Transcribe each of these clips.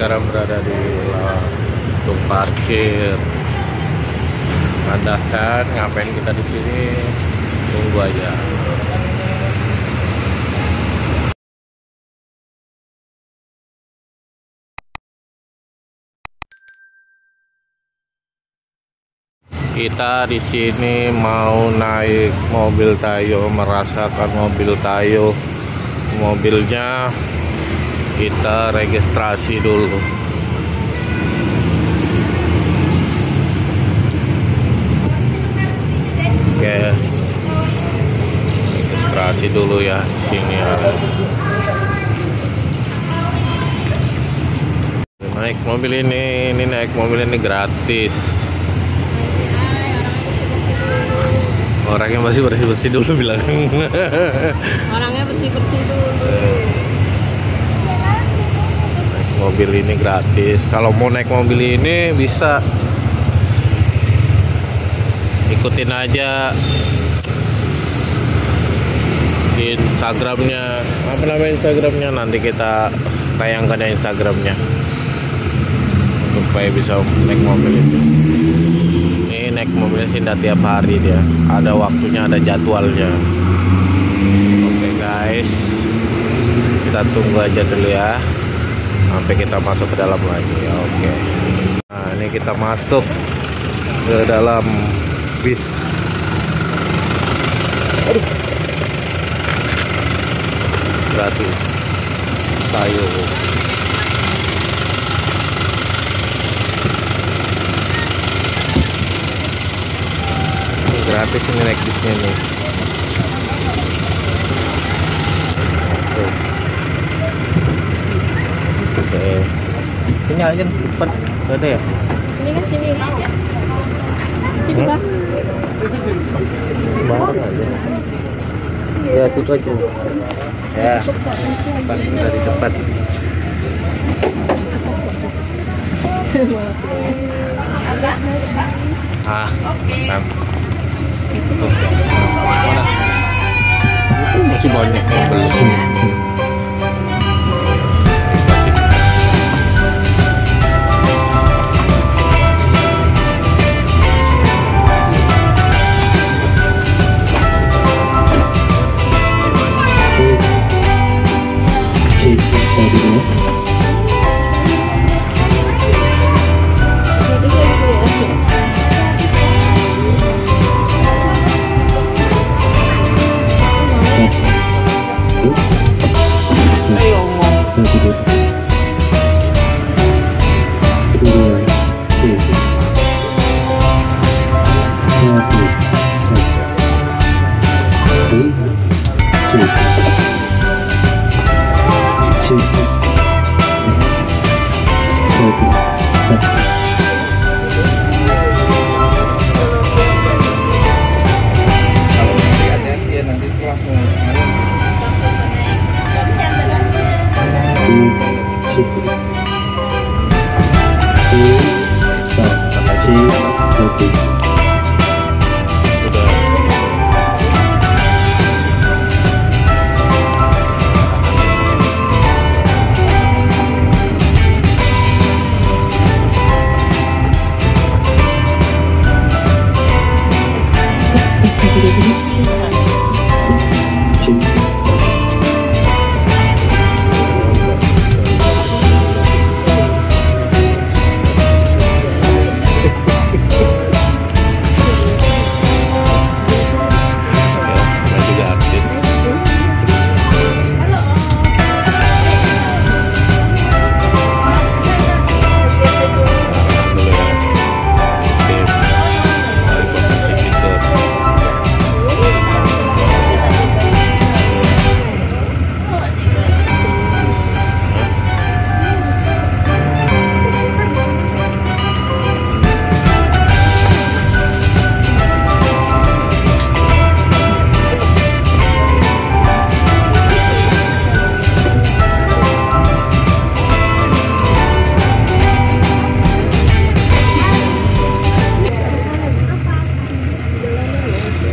sekarang berada di untuk parkir landasan. Ngapain kita di sini? Tunggu aja. Kita di sini mau naik mobil Tayo, merasakan mobil Tayo. Mobilnya kita registrasi dulu. Oke, registrasi dulu ya sini ya. Naik mobil ini naik mobil ini gratis. Orangnya masih bersih-bersih dulu bilang. Orangnya bersih-bersih dulu. Naik mobil ini gratis. Kalau mau naik mobil ini bisa ikutin aja Instagramnya. Apa nama Instagramnya? Nanti kita tayangkan ya Instagramnya supaya bisa naik mobil itu. Naik mobilnya sih tidak tiap hari, dia ada waktunya, ada jadwalnya. Oke guys, kita tunggu aja dulu ya sampai kita masuk ke dalam lagi. Oke, nah ini kita masuk ke dalam bis. Aduh, gratis Tayo. Gratis ini naik bisnya nih. Masuk. Oke. Sini aja cepat. Gak ada ya? Sini kan sini. Sini kan. Bareng aja. Ya situ aja. Ya. Cepat dari cepat. Mantap. Itu masih banyak yang belum.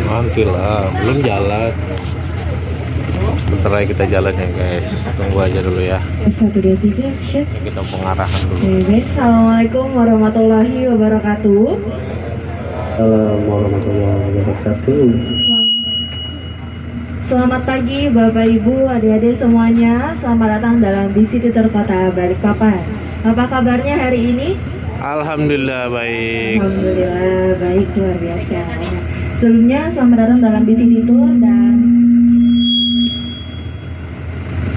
Nanti lah, belum jalan. Bentar Bentar lagi kita jalan ya guys. Tunggu aja dulu ya. 1, 2, 3, action. Ini kita pengarahan dulu. Oke guys, Assalamualaikum warahmatullahi wabarakatuh. Assalamualaikum warahmatullahi wabarakatuh. Selamat pagi Bapak Ibu, adik-adik semuanya. Selamat datang dalam Bisi Tutor Kota Balikpapan. Apa kabarnya hari ini? Alhamdulillah baik. Alhamdulillah baik, luar biasa. Sebelumnya selamat datang dalam Bisi Tutor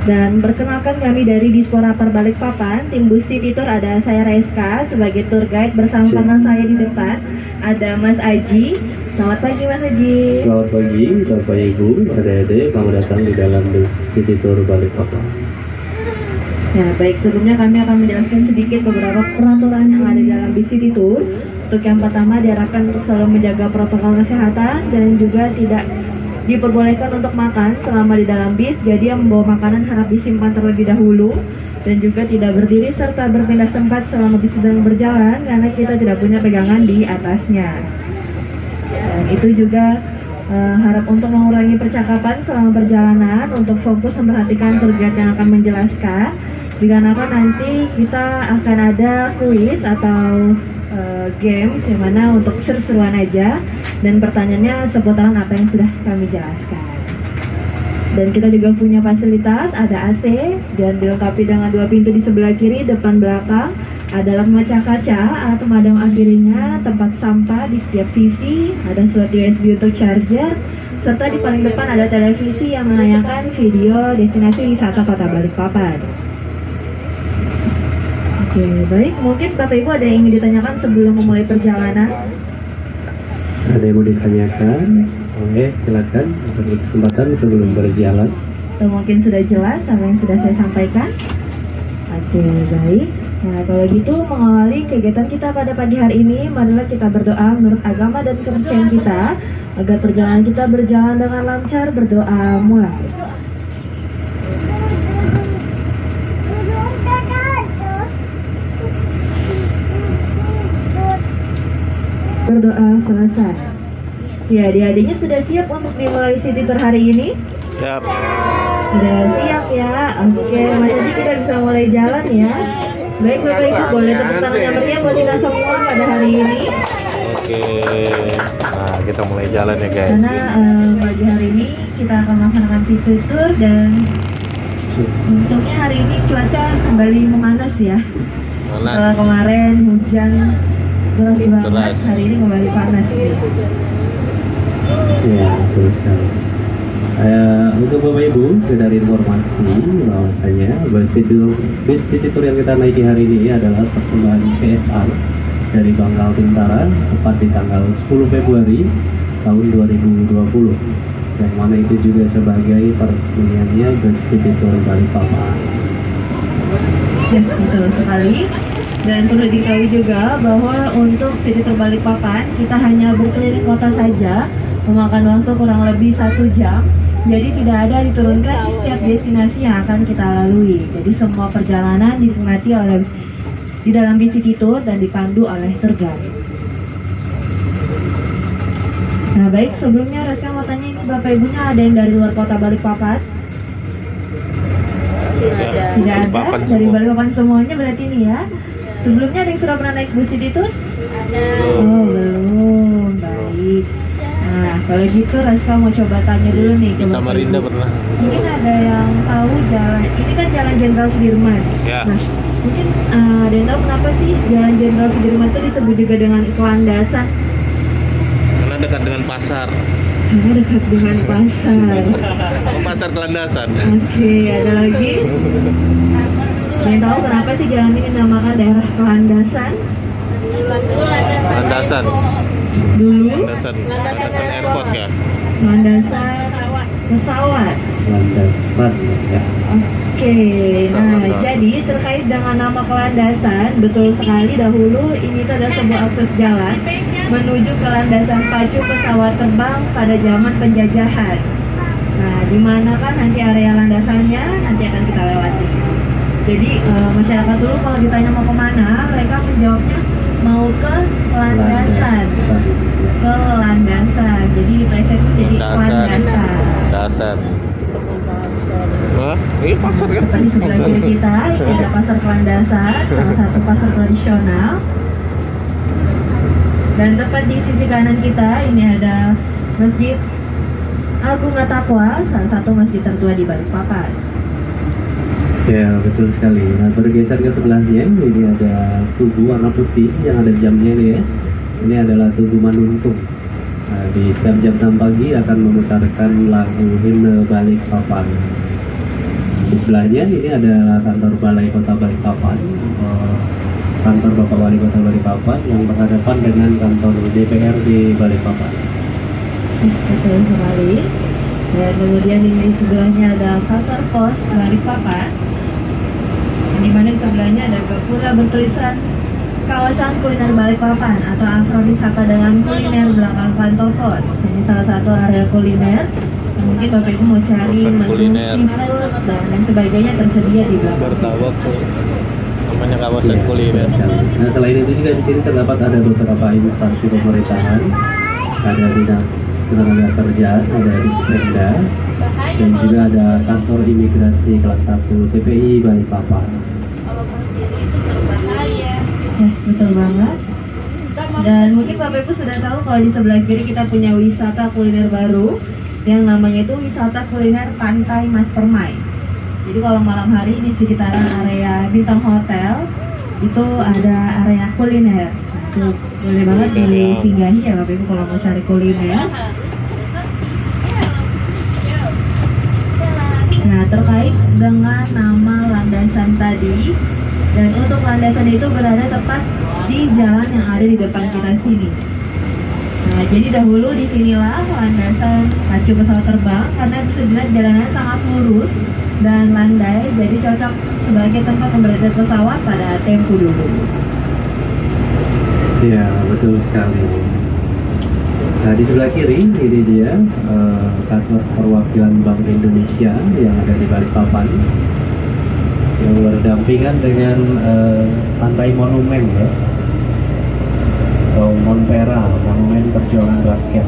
dan perkenalkan kami dari Disporapar Balikpapan. Tim Bisi Tutor ada saya Reska sebagai tour guide, bersama teman saya di depan ada Mas Aji. Selamat pagi Mas Aji. Selamat pagi Bapak Ibu, adik-adik, selamat datang di dalam City Tour Balikpapan. Ya baik, sebelumnya kami akan menjelaskan sedikit beberapa peraturan yang ada di dalam City Tour. Untuk yang pertama, diharapkan untuk selalu menjaga protokol kesehatan dan juga tidak diperbolehkan untuk makan selama di dalam bis. Jadi yang membawa makanan harap disimpan terlebih dahulu, dan juga tidak berdiri serta berpindah tempat selama bis sedang berjalan karena kita tidak punya pegangan di atasnya. Dan itu juga harap untuk mengurangi percakapan selama perjalanan, untuk fokus memperhatikan tour guide yang akan menjelaskan, dikarenakan nanti kita akan ada kuis atau games yang mana untuk seru-seruan aja, dan pertanyaannya seputaran apa yang sudah kami jelaskan. Dan kita juga punya fasilitas, ada AC dan dilengkapi dengan 2 pintu di sebelah kiri, depan belakang. Ada pemecah kaca, alat pemadam api ringan, tempat sampah di setiap sisi, ada slot USB untuk charger, serta di paling depan ada televisi yang menayangkan video destinasi wisata Kota Balikpapan. Oke, baik. Mungkin Bapak Ibu ada yang ingin ditanyakan sebelum memulai perjalanan? Ada yang mau ditanyakan? Oke, silakan. Beri kesempatan sebelum berjalan. Atau mungkin sudah jelas apa yang sudah saya sampaikan? Oke, baik. Nah, kalau gitu mengawali kegiatan kita pada pagi hari ini, marilah kita berdoa menurut agama dan kepercayaan kita agar perjalanan kita berjalan dengan lancar. Berdoa mulai. Berdoa selesai. Ya, adik-adiknya sudah siap untuk dimulai City Tour hari ini? Siap. Sudah siap ya. Oke, Mas Adi, kita bisa mulai jalan ya. Baik Bapak Ibu, boleh tepuk tangan yang meriah buat kita semua pada hari ini. Oke. Nah, kita mulai jalan ya guys. Karena pagi hari ini kita akan melaksanakan City Tour, dan untungnya hari ini cuaca kembali memanas ya. Setelah kemarin hujan deras banget, hari ini kembali panas gitu. Ya, betul sekali. Untuk Bapak Ibu, sekedar informasi bahwasanya bis City Tour yang kita naiki hari ini adalah persembahan CSR dari Bangkal Bintara, tepat di tanggal 10 Februari tahun 2020, yang mana itu juga sebagai peresmiannya bis City Tour Balikpapan. Ya, betul sekali. Dan perlu diketahui juga bahwa untuk City Tour Balikpapan kita hanya berkeliling kota saja, memakan waktu kurang lebih 1 jam. Jadi tidak ada diturunkan di setiap destinasi yang akan kita lalui. Jadi semua perjalanan dinikmati oleh di dalam bis City Tour dan dipandu oleh tour guide. Nah baik, sebelumnya Reska mau tanya, ini Bapak Ibunya ada yang dari luar kota Balikpapan? Tidak ada, dari Balikpapan semuanya berarti ini ya. Sebelumnya ada yang sudah pernah naik bus City Tour? Oh belum, baik. Nah kalau gitu Reska mau coba tanya dulu nih ke Sama Rinda pernah. Mungkin ada yang tahu jalan, ini kan Jalan Jenderal Sudirman. Ya. Nah mungkin ada yang tahu kenapa sih Jalan Jenderal Sudirman itu disebut juga dengan Kelandasan? Karena dekat dengan pasar. Karena dekat dengan pasar. Pasar Kelandasan. Oke, ada lagi? Ada yang tahu kenapa sih jalan ini dinamakan daerah Kelandasan? Landasan. Dulu Landasan airport ya. landasan pesawat. Landasan ya. Oke, nah jadi terkait dengan nama Kelandasan, betul sekali dahulu ini tuh adalah sebuah akses jalan menuju ke landasan pacu pesawat terbang pada zaman penjajahan. Nah, di mana kan nanti area landasannya nanti akan kita lewati. Jadi masyarakat dulu kalau ditanya mau kemana, mereka menjawabnya mau ke landasan. Ke landasan. Jadi pleset jadi landasan. landasan. Wah, ini pasar kan? Di sebelah kiri kita ini ada pasar Landasan, salah satu pasar tradisional. Dan tepat di sisi kanan kita ini ada Masjid Agung At-Taqwa, salah satu masjid tertua di Balikpapan. Ya, betul sekali. Nah, bergeser ke sebelahnya, ini ada tugu warna putih yang ada jamnya nih ya. Ini adalah tugu Manuntung. Nah, di setiap jam 6 pagi akan memutarkan lagu himne Balikpapan. Di sebelahnya ini adalah kantor Balai Kota Balikpapan, kantor Bapak Wali Kota Balikpapan yang berhadapan dengan kantor DPR di Balikpapan. Betul sekali. Dan kemudian di sebelahnya ada kantor pos Balikpapan, di mana di sebelahnya ada gapura bertulisan kawasan kuliner Balikpapan atau akrab disapa dengan kuliner belakang kantor pos. Ini salah satu area kuliner. Mungkin Bapak Ibu mau cari menu seafood dan lain sebagainya tersedia di belakang. Martabak tuh namanya kawasan Iya, kuliner. betul sekali. Nah, selain itu juga di sini terdapat ada beberapa instansi pemerintahan, ada dinas tenaga kerjaan, ada Dispenda, dan juga ada kantor imigrasi kelas 1 TPI Balikpapan. Ya, betul banget. Dan mungkin Bapak Ibu sudah tahu kalau di sebelah kiri kita punya wisata kuliner baru yang namanya itu wisata kuliner Pantai Mas Permai. Jadi kalau malam hari di sekitaran area Bintang Hotel itu ada area kuliner. Itu boleh banget disinggahi ya Bapak Ibu kalau mau cari kuliner. Nah, terkait dengan nama landasan tadi, dan untuk landasan itu berada tepat di jalan yang ada di depan kita sini. Nah, jadi dahulu di sinilah landasan pacu pesawat terbang karena bisa dilihat jalannya sangat lurus dan landai, jadi cocok sebagai tempat pemberhentian pesawat pada tempo dulu. Ya, betul sekali. Nah, di sebelah kiri ini dia kantor perwakilan Bank Indonesia yang ada di Balikpapan, yang berdampingan dengan Pantai Monumen ya, atau Monpera, Monumen Perjuangan Rakyat.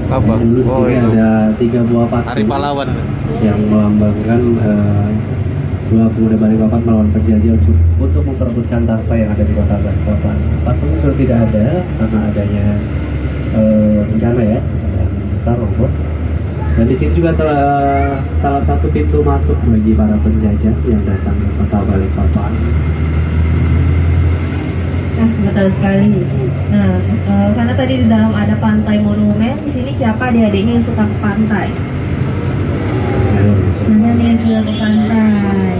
Apa? Nah, dulu Oh, sini itu. ada 3 buah patung Hari Pahlawan. yang melambangkan dua pemuda Balikpapan melawan penjajah untuk memperebutkan tahta yang ada di kota Balikpapan. Patungnya sudah tidak ada karena adanya bencana ya, yang besar roboh. Dan di sini juga telah salah satu pintu masuk bagi para penjajah yang datang ke kota Balikpapan. Nah, betul sekali. Nah, karena tadi di dalam ada pantai monumen, di sini siapa adik-adiknya yang suka ke pantai? Mana nih yang suka ke pantai?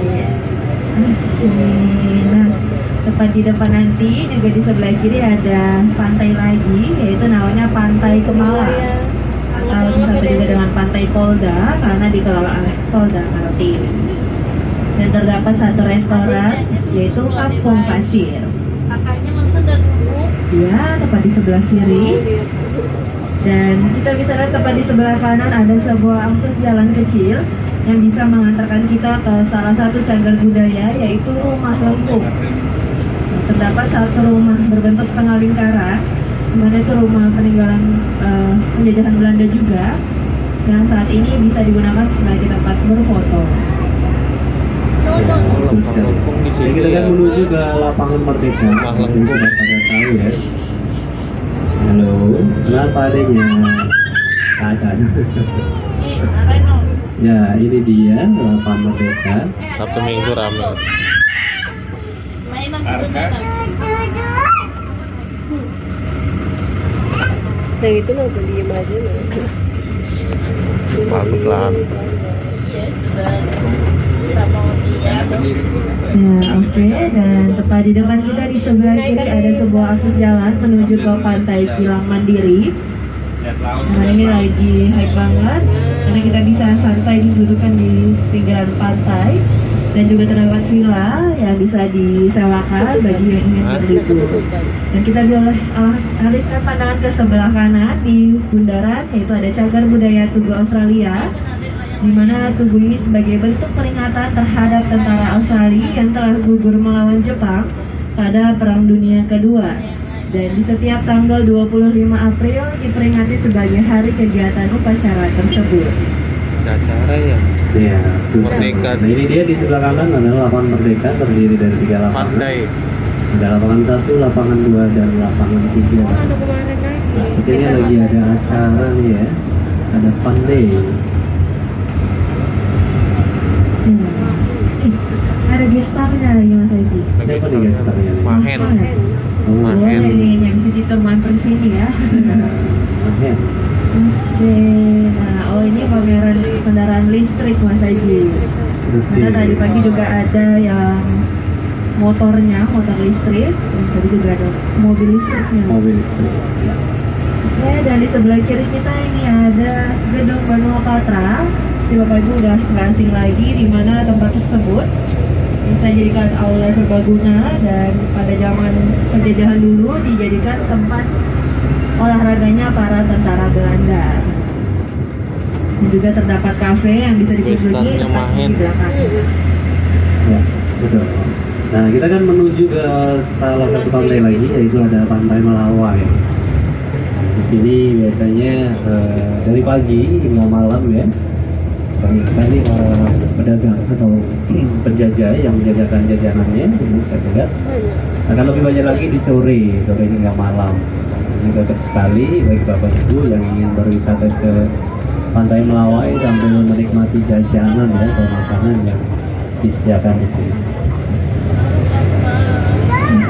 Nah, tepat di depan nanti juga di sebelah kiri ada pantai lagi, yaitu namanya Pantai Kemala, atau disebut juga dengan Pantai Polda karena dikelola oleh Polda Kaltim. Dan terdapat satu restoran, yaitu Kampung Pasir. Ya, tepat di sebelah kiri. Dan kita bisa lihat tepat di sebelah kanan ada sebuah akses jalan kecil yang bisa mengantarkan kita ke salah satu cagar budaya, yaitu Rumah Lengkung. Terdapat satu rumah berbentuk setengah lingkaran, dimana itu rumah peninggalan penjajahan Belanda juga, yang saat ini bisa digunakan sebagai tempat berfoto. Ya, betul sekali. Di Jadi sini kita ya. kan menuju ke lapangan Merdeka. Rumah Mungkin Lengkung. sudah pada tahu ya. Halo, kenapa adanya? Ya, ini dia lapangan Merdeka. Sabtu Minggu rame. Yang itu nggak diem aja nih. Bagus lah. Ya, oke. Dan tepat di depan kita di sebelah kiri ada sebuah akses jalan menuju ke Pantai Kilang Mandiri. Nah, ini lagi hype banget karena kita bisa santai didudukan di pinggiran pantai, dan juga terdapat villa yang bisa disewakan bagi yang ingin berlibur. Dan kita boleh alihkan pandangan ke sebelah kanan di bundaran, yaitu ada cagar budaya Tugu Australia, di mana tugu ini sebagai bentuk peringatan terhadap tentara Australia yang telah gugur melawan Jepang pada Perang Dunia Kedua. Dan di setiap tanggal 25 April diperingati sebagai hari kegiatan upacara tersebut. Ada acara ya. Ya, betul sekali. Merdeka. Nah ini dia di sebelah kanan adalah lapangan Merdeka, terdiri dari 3 lapangan. Pandai. Ada lapangan 1, lapangan 2, dan lapangan 3. Oh, ada kemarin lagi. Nah, sepertinya lagi ada acara nih ya. Ada fun day. Ada gestarnya lagi Mas Haji. Siapa nih gestarnya nih? Mahen. Oh, Oh, Mahen. ini yang City Tour mampir sini ya. Mahen. Oke, nah ini pameran kendaraan listrik Mas Haji. Karena tadi pagi juga ada yang motornya, motor listrik, dan tadi juga ada mobil listriknya. Mobil listrik. Ya, dan di sebelah kiri kita ini ada gedung Benua Patra. Si Bapak Ibu udah nggak asing lagi di mana tempat tersebut bisa dijadikan aula serbaguna, dan pada zaman penjajahan dulu dijadikan tempat olahraganya para tentara Belanda. Dan juga terdapat kafe yang bisa dikunjungi Gestarnya tepat di Mahen. belakang. Ya, betul. Nah, kita kan menuju ke salah satu pantai lagi, yaitu ada Pantai Melawai. Di sini biasanya dari pagi hingga malam ya, banyak sekali para pedagang atau penjajah yang menjajakan jajanannya. Ini saya lihat Banyak. akan lebih banyak lagi di sore hingga malam. Ini cocok sekali bagi Bapak Ibu yang ingin berwisata ke Pantai Melawai sambil menikmati jajanan ya atau makanan yang disediakan di sini.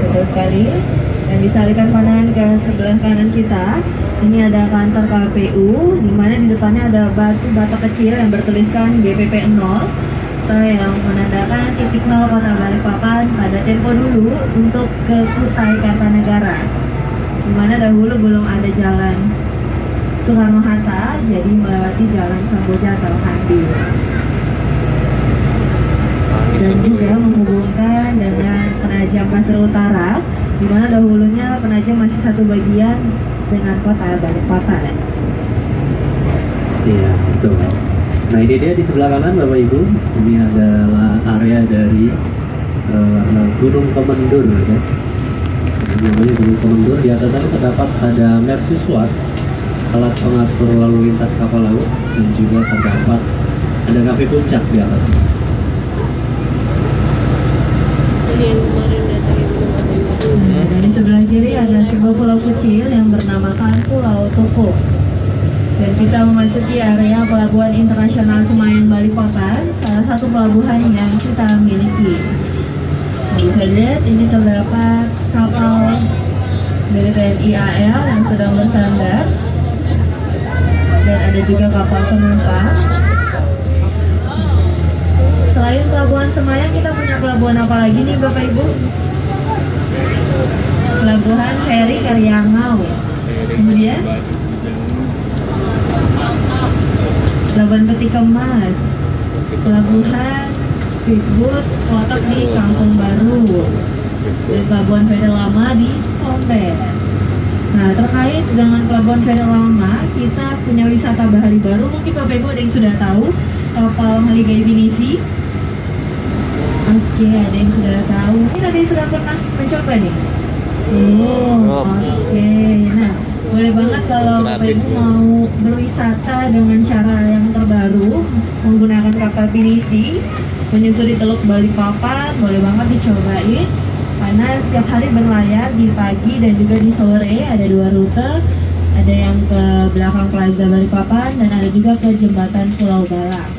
Betul sekali. Dan disalurkan pandangan ke sebelah kanan kita, ini ada kantor KPU, di mana di depannya ada batu bata kecil yang bertuliskan BPP 0 atau yang menandakan titik 0 Kota Balikpapan pada tempo dulu untuk ke Kutai Kartanegara. Di mana dahulu belum ada jalan Soekarno Hatta, jadi melewati jalan Samboja atau Hadir. Dan juga menghubungkan dengan Penajam Pasir Utara, di mana dahulunya Penajam masih satu bagian dengan kota Balikpapan. Iya, betul. Nah, ini dia di sebelah kanan Bapak Ibu. Ini adalah area dari Gunung Kemendur ya. Ini namanya Gunung Kemendur. Di atas sana terdapat ada mercusuar, alat pengatur lalu lintas kapal laut, dan juga terdapat ada kafe puncak di atasnya. Ini yang kemarin datang yang belum ada yang baru. Dan di sebelah kiri ada sebuah pulau kecil yang bernamakan Pulau Toko. Dan kita memasuki area Pelabuhan Internasional Senayan Balikpapan, salah satu pelabuhan yang kita miliki. Nah, bisa lihat ini terdapat kapal dari TNI AL yang sedang bersandar, dan ada juga kapal penumpang. Selain pelabuhan Semayang, kita punya pelabuhan apa lagi nih Bapak Ibu? Pelabuhan Feri Karyangau. Kemudian Pelabuhan Peti Kemas, Pelabuhan Speedboat Klotok di Kampung Baru, dan Pelabuhan Feri Lama di Somben. Nah, terkait dengan Pelabuhan Feri Lama, kita punya wisata bahari baru. Mungkin Bapak Ibu ada yang sudah tahu, kapal Maligai Pinisi. Oke, ada yang sudah tahu. Ini ada yang sudah pernah mencoba nih? Oh, oke. Nah, boleh banget kalau Bapak Ibu mau berwisata dengan cara yang terbaru, menggunakan kapal Pinisi, menyusuri Teluk Balikpapan, boleh banget dicobain. Karena setiap hari berlayar di pagi dan juga di sore, ada 2 rute. Ada yang ke belakang Plaza Balikpapan dan ada juga ke Jembatan Pulau Balang.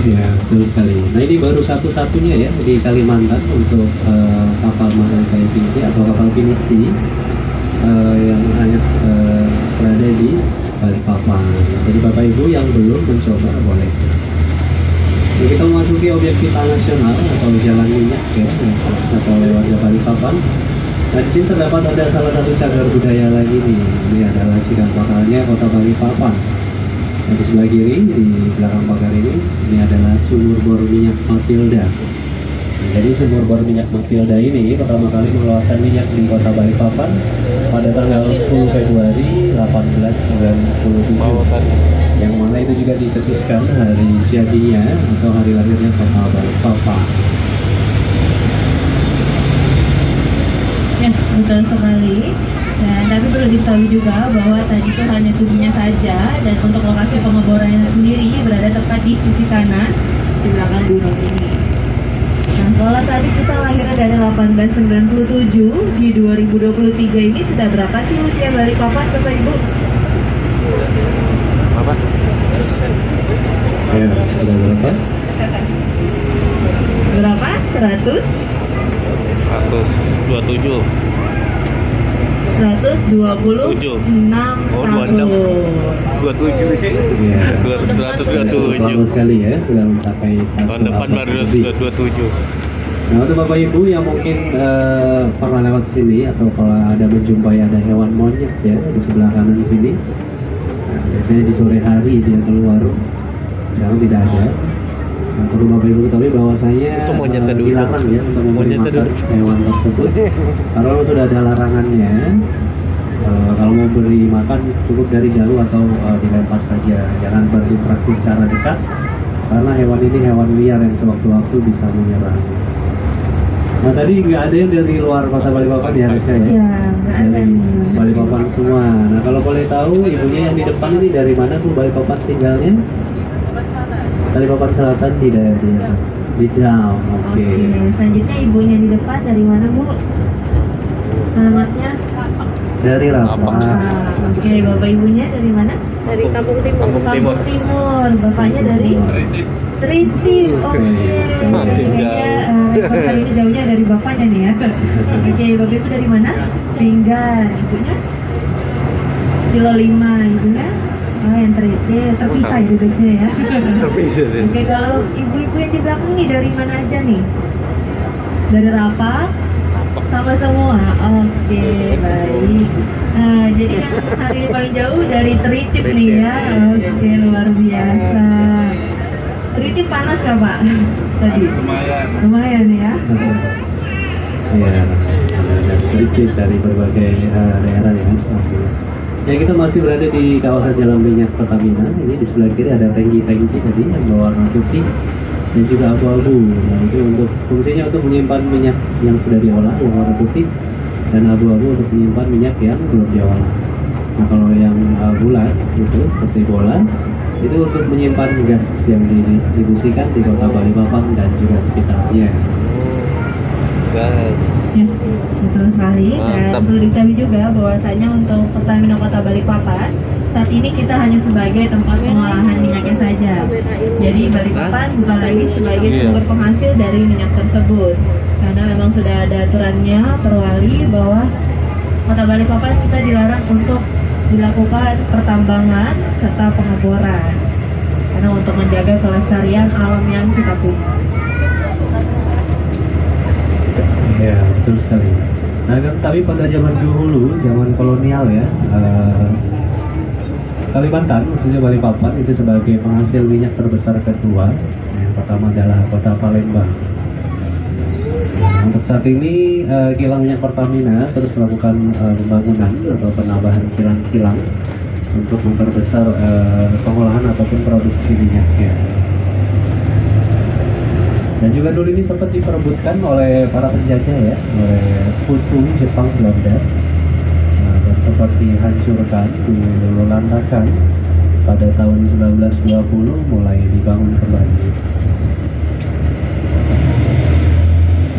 Ya, betul sekali. Nah, ini baru satu-satunya ya di Kalimantan untuk kapal Maligai Pinisi atau kapal Pinisi yang hanya berada di Balikpapan. Jadi Bapak Ibu yang belum mencoba boleh sih. Jadi kita memasuki objek vital nasional atau jalan minyak ya, atau lewat Balikpapan. Nah, di sini terdapat ada salah satu cagar budaya lagi nih. Ini adalah cikal bakalnya Kota Balikpapan. Nah, di sebelah kiri di belakang pagar ini adalah sumur bor minyak Matilda. Nah, jadi sumur bor minyak Matilda ini pertama kali mengeluarkan minyak di Kota Balikpapan pada tanggal 10 Februari 1897. Yang mana itu juga dicetuskan hari jadinya atau hari lahirnya Kota Balikpapan. Ya, betul sekali. Dan tapi perlu diketahui juga bahwa tadi itu hanya tubuhnya saja, dan untuk lokasi pengeborannya sendiri berada tepat di sisi kanan di belakang gunung ini. Nah, kalau tadi kita lahirnya dari 1897, di 2023 ini sudah berapa sih usia Balikpapan, Bapak Ibu? Apa? Ya, sudah berapa? Berapa? 100? 127. 126 Oh, tahun. 27. Iya. 127. Lama sekali ya, sudah mencapai Tahun depan abad baru lebih. 27. Nah, untuk Bapak Ibu yang mungkin pernah lewat sini atau kalau ada menjumpai ada hewan monyet ya di sebelah kanan sini. Nah, biasanya di sore hari dia keluar, sekarang tidak ada. Nah, perlu Bapak Ibu ketahui bahwasanya Itu monyetnya dulu. dilarang ya untuk memberi Monyetnya makan dulu. hewan tersebut. Karena sudah ada larangannya. Kalau mau beri makan cukup dari jauh atau dilempar saja, jangan berinteraksi secara dekat karena hewan ini hewan liar yang sewaktu-waktu bisa menyerang. Nah, tadi nggak ada yang dari luar kota Balikpapan ya harusnya ya? Ya, nggak ada Dari nih. Balikpapan semua. Nah, kalau boleh tahu ibunya yang di depan ini dari mana tuh Balikpapan tinggalnya? Balikpapan Selatan tidak ya dia? Di Daun, oke. Oke, selanjutnya ibunya di depan dari mana, Bu? Alamatnya? Dari Rapa. Ah, oke, Bapak ibunya dari mana? Dari Kampung Timur. Kampung Timur. Timur. Bapaknya dari Tritip. Oke. Kayaknya kota ini jauhnya dari bapaknya nih ya. Oke, Bapak Ibu dari mana? Tinggal. Ibunya? Kilo 5. Ibunya? Oh, yang Tritip. Terpisah ya duduknya ya. Terpisah deh. Oke, kalau ibu-ibu yang di belakang nih dari mana aja nih? Dari Rapa? Sama semua. Oke, baik. Nah, jadi yang hari ini paling jauh dari Tritip nih ya. Oke, luar biasa. Tritip panas nggak, Pak? Tadi? Lumayan ya. Ya, ada sedikit dari berbagai daerah ya. Ya, kita masih berada di kawasan Jalan Minyak Pertamina. Ini di sebelah kiri ada tangki-tangki tadi yang berwarna putih dan juga abu-abu. Nah, itu untuk fungsinya untuk menyimpan minyak yang sudah diolah yang warna putih, dan abu-abu untuk menyimpan minyak yang belum diolah. Nah, kalau yang bulat itu seperti bola itu untuk menyimpan gas yang didistribusikan di kota Balikpapan dan juga sekitarnya. Guys. Ya, betul sekali. Dan Mantap. perlu diketahui juga bahwasanya untuk Pertamina Kota Balikpapan saat ini kita hanya sebagai tempat pengolahan minyaknya saja. Jadi Balikpapan bukan lagi sebagai Iya. sumber penghasil dari minyak tersebut. Karena memang sudah ada aturannya perwali bahwa Kota Balikpapan kita dilarang untuk dilakukan pertambangan serta pengeboran. Karena untuk menjaga kelestarian alam yang kita punya. Ya, betul sekali. Nah, tapi pada zaman dahulu, zaman kolonial ya, Kalimantan, khususnya Balikpapan itu sebagai penghasil minyak terbesar kedua. Yang pertama adalah kota Palembang. Nah, untuk saat ini kilang minyak Pertamina terus melakukan pembangunan atau penambahan kilang-kilang untuk memperbesar pengolahan ataupun produksi minyaknya. Dan juga dulu ini sempat diperebutkan oleh para penjajah ya, oleh sekutu Jepang Belanda. Nah, dan sempat dihancurkan, dilululantakan pada tahun 1920 mulai dibangun kembali.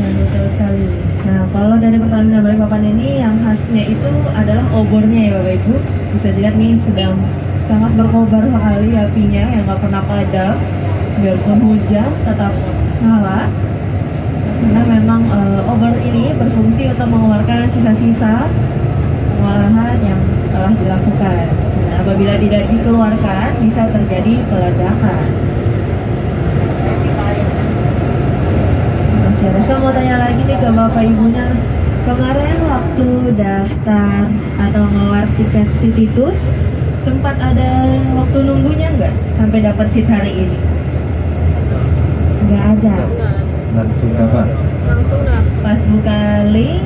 Nah, betul sekali. Nah, kalau dari Pertamina Balikpapan ini yang khasnya itu adalah obornya ya Bapak Ibu. Bisa dilihat nih sedang sangat berkobar sekali apinya yang nggak pernah padam. Biarpun hujan tetap nyala. Karena memang obor ini berfungsi untuk mengeluarkan sisa-sisa pengolahan yang telah dilakukan. Nah, apabila tidak dikeluarkan bisa terjadi peledakan. Oke, saya mau tanya lagi nih ke Bapak Ibunya. Kemarin waktu daftar atau ngeluar tiket City Tour, sempat ada waktu nunggunya nggak sampai dapat seat hari ini? Nggak ada. Langsung kapan? Langsung dah. Pas buka link,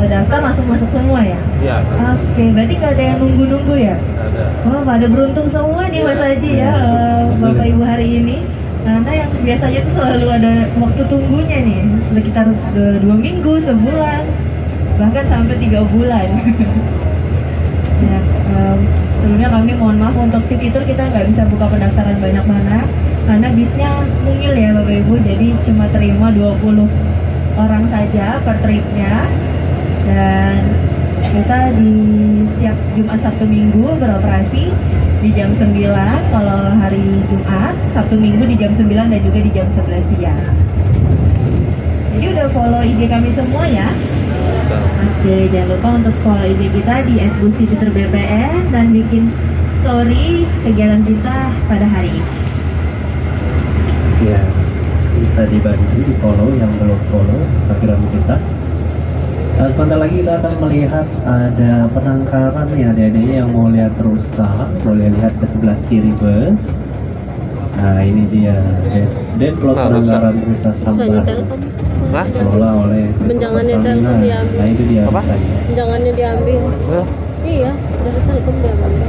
daftar masuk semua ya? Iya. Oke, berarti nggak ada yang nunggu-nunggu ya? Ada. Oh, pada beruntung semua nih Mas Haji ya, Bapak Ibu hari ini. Karena yang biasanya tuh selalu ada waktu tunggunya nih, sekitar 2 minggu, sebulan, bahkan sampai 3 bulan. Ya, sebelumnya kami mohon maaf untuk city tour kita nggak bisa buka pendaftaran banyak-banyak karena bisnya mungil ya Bapak Ibu, jadi cuma terima 20 orang saja per tripnya, dan kita di setiap Jumat Sabtu Minggu beroperasi di jam 9 kalau hari Jumat, Sabtu Minggu di jam 9 dan juga di jam 11 siang. Jadi udah follow IG kami semua ya. Oke, jangan lupa untuk follow IG kita di @buscity_bpn dan bikin story kegiatan kita pada hari ini. Ya, bisa dibantu di follow yang belum follow Instagram kita. Sebentar lagi kita akan melihat ada penangkaran nih adik-adik yang mau lihat rusa, boleh lihat ke sebelah kiri bus. Nah ini dia deadlock penangkaran rusa Usahanya Sambar Telkom itu. Hah? dikelola oleh Benjangannya Pertamina. Telkom diambil. Nah itu dia Apa? busanya. Jangannya diambil. Hah? Iya, dari Telkom diambil.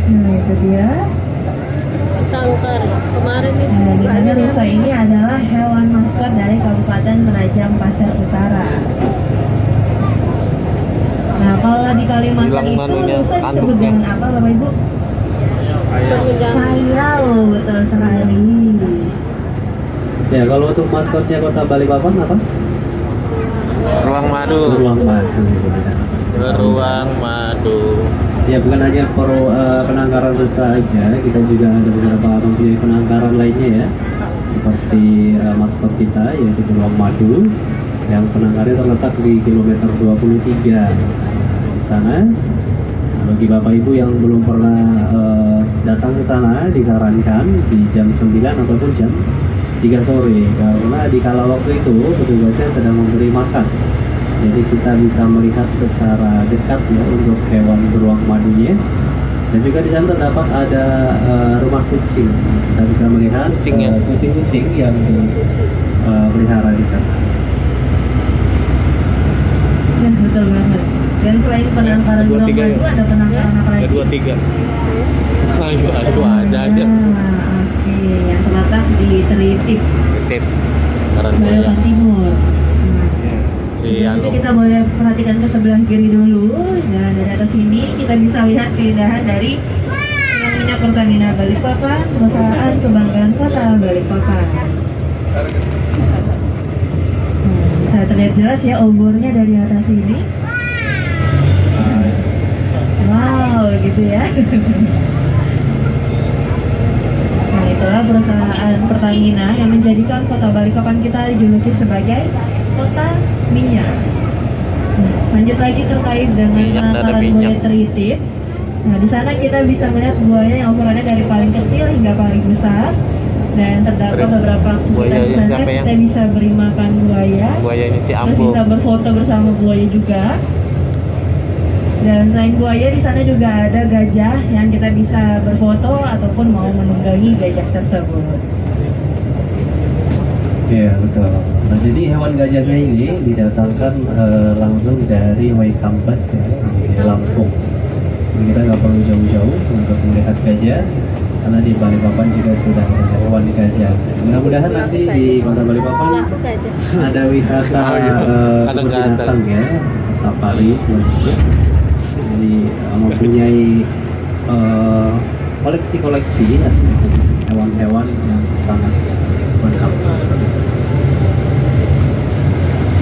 Nah itu dia. Tangkar kemarin itu. Nah, di mana ada rusa diambil. ini adalah hewan maskot dari Kabupaten Penajam Pasir Utara. Nah kalau di Kalimantan Hilang itu manunya, rusa disebut tanduknya. dengan apa Bapak Ibu? Penunjang. Payau, betul sekali. Ya kalau untuk maskotnya Kota Balikpapan apa? Ruang madu. Beruang madu. Beruang madu. Ya bukan hanya penangkaran rusa aja, kita juga ada beberapa mempunyai penangkaran lainnya ya, seperti maskot kita yaitu beruang madu yang penangkarannya terletak di kilometer 23 di sana. Bagi Bapak Ibu yang belum pernah datang ke sana, disarankan di jam 9 ataupun jam 3 sore karena di kala waktu itu petugasnya sedang memberi makan. Jadi kita bisa melihat secara dekat ya untuk hewan beruang madunya. Dan juga di sana terdapat ada rumah kucing. Kita bisa melihat Kucingnya. kucing-kucing yang dipelihara di sana. Ya betul banget. Dan selain penangkaran Dua, beruang tiga, madu ya? ada penangkaran apa lagi? 2-3. Ayo ada aja. Oke, yang terletak di Teritip, Tip. Karan buaya. Balikpapan Timur. Si Nanti anu. kita boleh perhatikan ke sebelah kiri dulu. Dan dari atas ini kita bisa lihat keindahan dari kilang minyak Pertamina Balikpapan, perusahaan kebanggaan kota Balikpapan. Bisa terlihat jelas ya obornya dari atas ini. Wow, gitu ya. Nah, itulah perusahaan Pertamina yang menjadikan kota Balikpapan kita dijuluki sebagai kota minyak. Lanjut lagi terkait dengan Minyak dan penangkaran minyak. buaya teritis. Nah, di sana kita bisa melihat buaya yang ukurannya dari paling kecil hingga paling besar. Dan terdapat beberapa Buaya aktivitas di sana siapa ya? kita bisa beri makan buaya. Buayanya si Terus Ambo. bisa berfoto bersama buaya juga. Dan selain buaya di sana juga ada gajah yang kita bisa berfoto ataupun mau menunggangi gajah tersebut. Iya betul. Nah, jadi hewan gajahnya ini didatangkan langsung dari Waikambas ya, di Lampung. Jadi kita nggak perlu jauh-jauh untuk melihat gajah, karena di Balikpapan juga sudah ada hewan gajah. Mudah-mudahan nanti di Kota Balikpapan Laku aja. ada wisata Oh, iya. kebun Kadang-kadang. binatang ya, safari semuanya. Jadi mempunyai koleksi-koleksi ya, hewan-hewan yang sangat lengkap.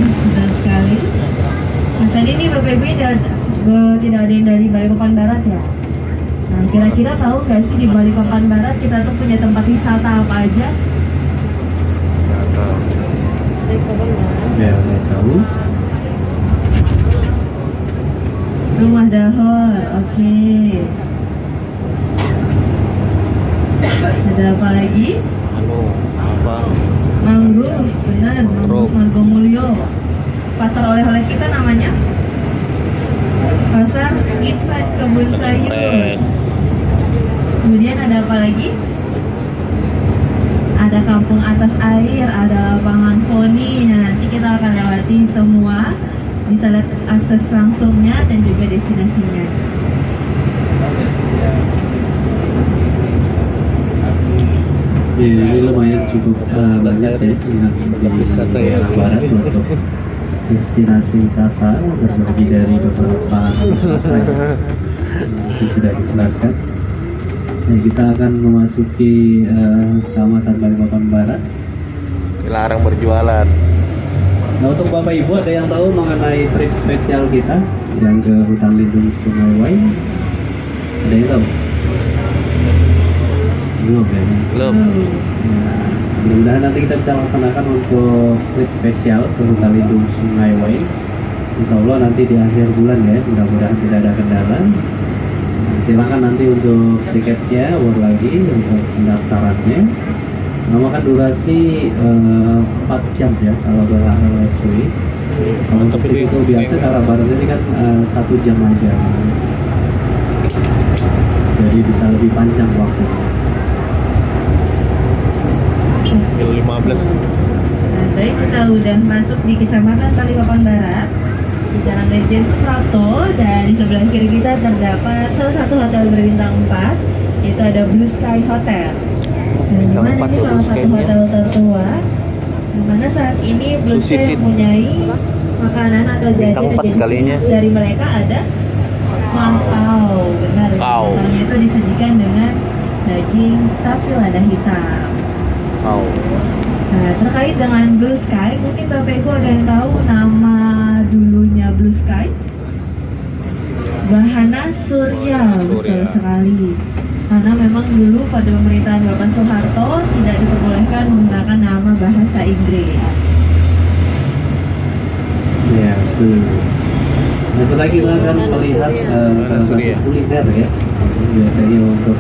Betul sekali. Nah, tadi ini Bapak Ibu tidak ada yang dari Balikpapan Barat ya. Nah, kira-kira tahu nggak sih di Balikpapan Barat kita tuh punya tempat wisata apa aja? Dari kapan Barat? Ya, saya tahu. Rumah Dahor, oke. Ada apa lagi? Anu apa? Mangrove, benar. Mangrove. Margomulyo. Pasar oleh-oleh kita namanya Pasar Invest Kebun Sayur. Press. Kemudian ada apa lagi? Ada kampung atas air, ada lapangan poni. Nah, nanti kita akan lewati semua. Bisa lihat akses langsungnya dan juga destinasinya. Ya, ini lumayan cukup banyak ya yang di wisata ya. daerah barat untuk destinasi wisata berbagi dari beberapa wisata yang sudah dijelaskan. Nah, kita akan memasuki Kecamatan Balikpapan Barat. Dilarang berjualan. Nah, untuk Bapak Ibu ada yang tahu mengenai trip spesial kita yang ke hutan lindung Sungai Wai? Ada yang tahu? Belum ya? Belum. Nah, mudah-mudahan nanti kita bisa laksanakan untuk trip spesial ke hutan lindung Sungai Wai. Insya Allah nanti di akhir bulan ya, mudah-mudahan tidak ada kendala. Nah, silakan nanti untuk tiketnya war lagi untuk pendaftarannya. Memakan durasi 4 jam ya kalau berlangsung. Kalau untuk itu biasa cara barat ini kan 1 jam aja. Jadi bisa lebih panjang waktunya. 15. Nah, baik, kita udah masuk di Kecamatan Balikpapan Barat di Jalan Lejen Suprapto, dan di sebelah kiri kita terdapat salah satu hotel berbintang 4, yaitu ada Blue Sky Hotel. Nah, Bintang dimana 4 ini tuh salah Blue satu Sky-nya. hotel tertua, dimana saat ini Blue Sushi Sky Tit. mempunyai makanan atau Bintang 4 jajanan sekalinya. dari mereka ada mangkau. Benar, Mangkau. mangkaunya itu disajikan dengan daging sapi lada hitam. Wow. Nah, terkait dengan Blue Sky, mungkin Bapak Ibu ada yang tahu nama dulunya Blue Sky? Bahana Surya, betul Surya. sekali. Karena memang dulu pada pemerintahan Bapak Soeharto tidak diperbolehkan menggunakan nama bahasa Inggris. Ya, betul. Nah, setelah kita akan melihat salah satu Surya. kuliner ya. Biasanya untuk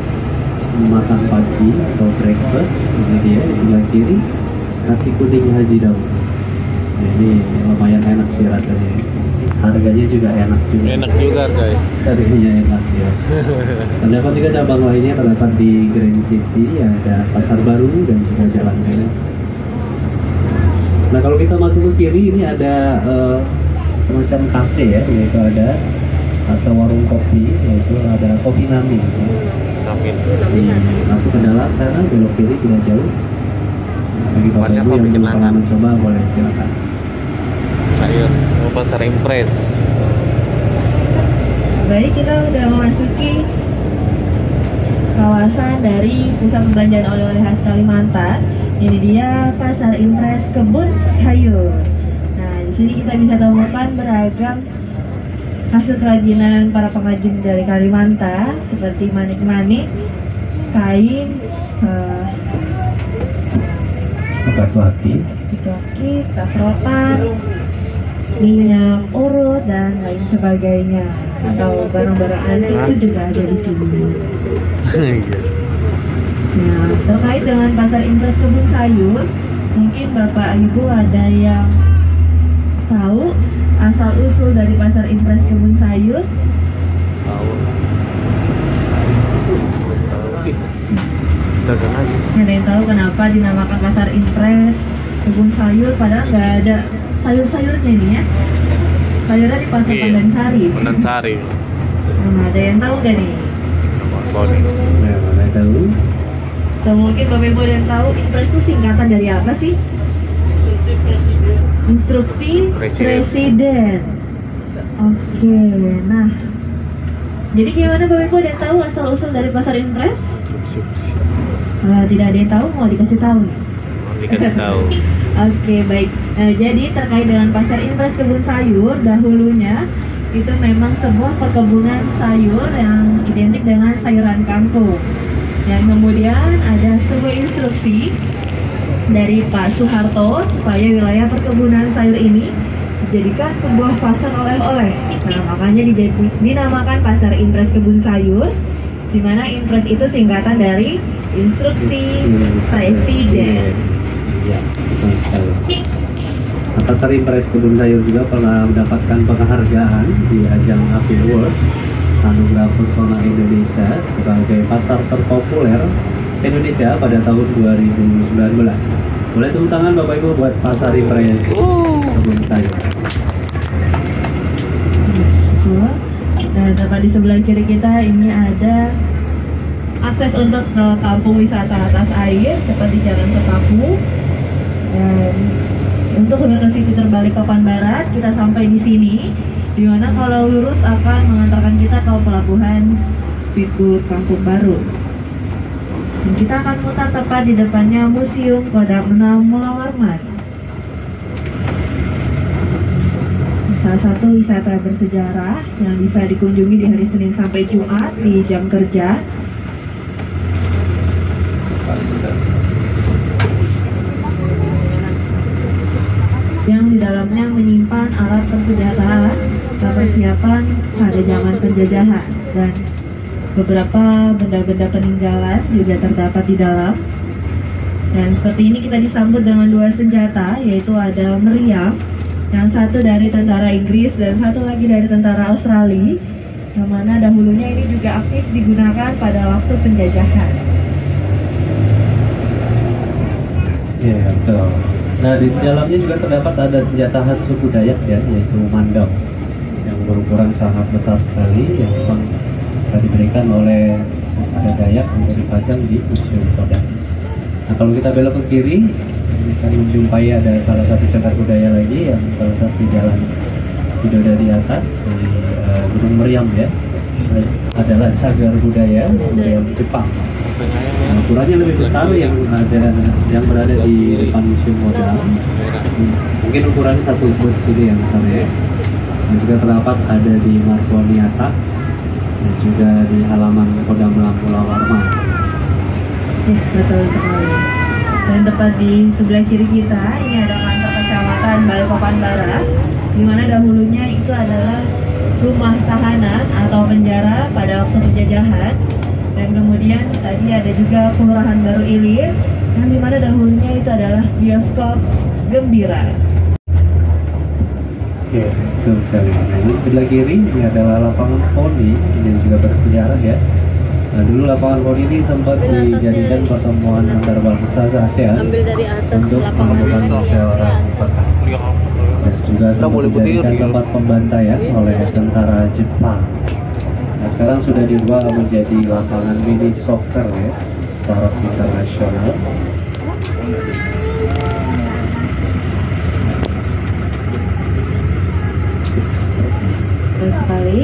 makan pagi atau breakfast, ini dia di sebelah kiri nasi kuning Haji Daud. Nah, ini lumayan enak sih rasanya. Harganya juga enak juga. Enak juga guys. Harganya enak ya. Terdapat juga cabang lainnya terdapat di Grand City, ada Pasar Baru dan juga Jalan Medan. Nah, kalau kita masuk ke kiri ini ada semacam kafe ya, yaitu ada atau warung kopi, yaitu ada Kopi Nami. Amin. Masuk ke dalam sana, belok kiri tidak jauh. Nah, bagi Bapak Banyak Ibu kopi yang belum kenangan. pernah mencoba boleh silakan. Saya mau pasar impres. Baik, kita udah memasuki kawasan dari pusat perbelanjaan oleh-oleh khas Kalimantan. Ini dia Pasar Impres Kebun Sayur. Nah, di sini kita bisa temukan beragam hasil kerajinan para pengrajin dari Kalimantan, seperti manik-manik, kain, Batu-hati. joki, tas rotan, minyak urut, dan lain sebagainya. Atau barang-barang antik itu juga ada di sini. Nah, terkait dengan Pasar Impres Kebun Sayur, mungkin Bapak Ibu ada yang tahu asal usul dari Pasar Impres Kebun Sayur? Tahu. Ih, dagang aja. Ada yang tahu kenapa dinamakan Pasar Impres Kebun Sayur padahal nggak ada sayur-sayurnya ini ya? Sayurnya di Pasar Iya. Pandansari. Pandansari. Nah, ada yang tahu nggak nih? Tahu nih. Nah, mana tahu? Atau mungkin Bapak Ibu ada yang tahu Impres itu singkatan dari apa sih? Instruksi Presiden. Presiden. Oke, nah, jadi gimana Bapak Ibu ada yang tahu asal usul dari Pasar Impres? Tidak ada yang tahu, mau dikasih tahu nih? Mau dikasih tahu. Oke, baik. Nah, jadi terkait dengan Pasar Impres Kebun Sayur, dahulunya itu memang sebuah perkebunan sayur yang identik dengan sayuran kangkung. Dan kemudian ada sebuah instruksi dari Pak Soeharto supaya wilayah perkebunan sayur ini dijadikan sebuah pasar oleh-oleh. Nah, makanya dinamakan Pasar Impres Kebun Sayur, di mana Impres itu singkatan dari Instruksi Presiden. Ya, betul sekali. Nah, Pasar Impres Kebun Sayur juga pernah mendapatkan penghargaan di ajang API Award Anugerah Pesona Indonesia sebagai pasar terpopuler Indonesia pada tahun 2019. Boleh tepuk tangan Bapak Ibu buat Pasar Impres Kebun Sayur. Betul. Nah, tepat di sebelah kiri kita ini ada akses untuk ke kampung wisata atas air seperti Jalan Setapu. Dan untuk rute city tour Balikpapan Barat kita sampai di sini, di mana kalau lurus akan mengantarkan kita ke pelabuhan Speedboat Kampung Baru. Dan kita akan mutar tepat di depannya Museum Kodam 6 Mula Warman. Salah satu wisata bersejarah yang bisa dikunjungi di hari Senin sampai Jumat di jam kerja. Yang di dalamnya menyimpan alat persenjataan dan persiapan pada zaman penjajahan, dan beberapa benda-benda peninggalan juga terdapat di dalam. Dan seperti ini kita disambut dengan dua senjata, yaitu ada meriam, yang satu dari tentara Inggris dan satu lagi dari tentara Australia, yang mana dahulunya ini juga aktif digunakan pada waktu penjajahan. Ya, betul. Nah, di dalamnya juga terdapat ada senjata khas suku Dayak ya, yaitu mandau, yang berukuran sangat besar sekali, yang memang diberikan oleh ada Dayak untuk dipajang di Museum Kodam. Nah, kalau kita belok ke kiri, kita menjumpai ada salah satu cagar budaya lagi yang terletak di Jalan Sidoda di atas di Gunung Meriam ya. Adalah cagar budaya Jepang. Nah, ukurannya lebih besar yang berada di depan Museum Kodam. Mungkin ukurannya satu bus ini yang besar ya. Dan juga terdapat ada di Marconi atas dan juga di halaman Kodam Mula Warman. Ya, betul sekali. Dan tepat di sebelah kiri kita ini ada kantor kecamatan Balikpapan Barat, di mana dahulunya itu adalah rumah tahanan atau penjara pada waktu penjajahan. Dan kemudian tadi ada juga Kelurahan Baru Ilir, yang dimana dahulunya itu adalah bioskop Gembira. Oke, betul sekali. Nah, di sebelah kiri ini adalah lapangan voli yang juga bersejarah ya. Nah, dulu lapangan voli ini sempat dijadikan pertemuan antar bangsa se-ASEAN Ambil dari atas untuk lapangan menemukan yang musyawarah mufakat. Dan juga sempat dijadikan tempat pembantaian oleh tentara Jepang. Nah, sekarang sudah diubah menjadi lapangan mini soccer ya, taraf internasional. Betul sekali.